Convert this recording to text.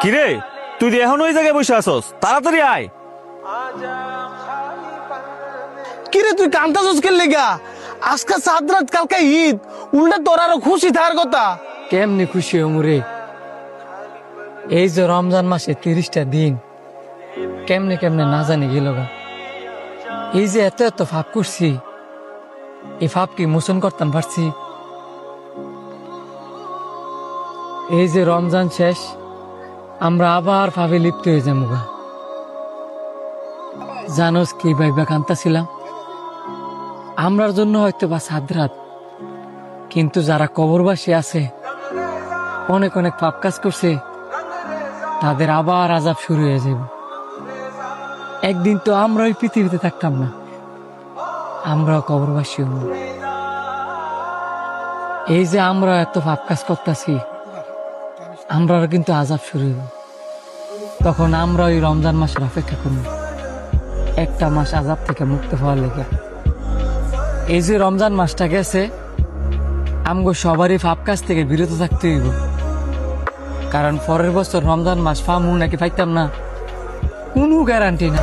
কিরে তুই এখন ওই জায়গায় বসে আসস, তাড়াতাড়ি আয়। কিরে তুই কান্তাছস কে লেগা? আজকে সাত রাত, কালকে ঈদ, উল্টা তোর আরো খুশি থাকার কথা। কেমনি খুশি হমরে? এই যে রমজান মাসে 30টা দিন কেমনে কেমনে না জানি গেল গা। এই যে এত এত ফাপ করছি, এই ফাপ কি মোচন করতাম পারছি? এই যে রমজান শেষ, আমরা আবার ফাপে লিপ্ত হয়ে যাবো গা। জানোস কি ভাইবা কান্তাছিলাম? আমরার জন্য হয়তো বা সাত রাত, কিন্তু যারা কবরবাসী আছে, অনেক অনেক পাপ কাজ করছে, তাদের আবার আযাব শুরু হয়ে যাবে। একদিন তো আমরা ওই পৃথিবীতে থাকতাম না, আমরাও কবরবাসী হব। এই যে আমরা এত পাপ কাজ করতেছি, আমরাও কিন্তু আযাব শুরু হইব। তখন আমরা ওই রমজান মাসের অপেক্ষা করব, একটা মাস আযাব থেকে মুক্ত হওয়ার লেগে। এই যে রমজান মাসটা গেছে, আমগো সবারই পাপ কাজ থেকে বিরত থাকতে হইব, কারণ পরের বছর রমজান মাস পামু নাকি পাইতাম না কোনো গ্যারান্টি না।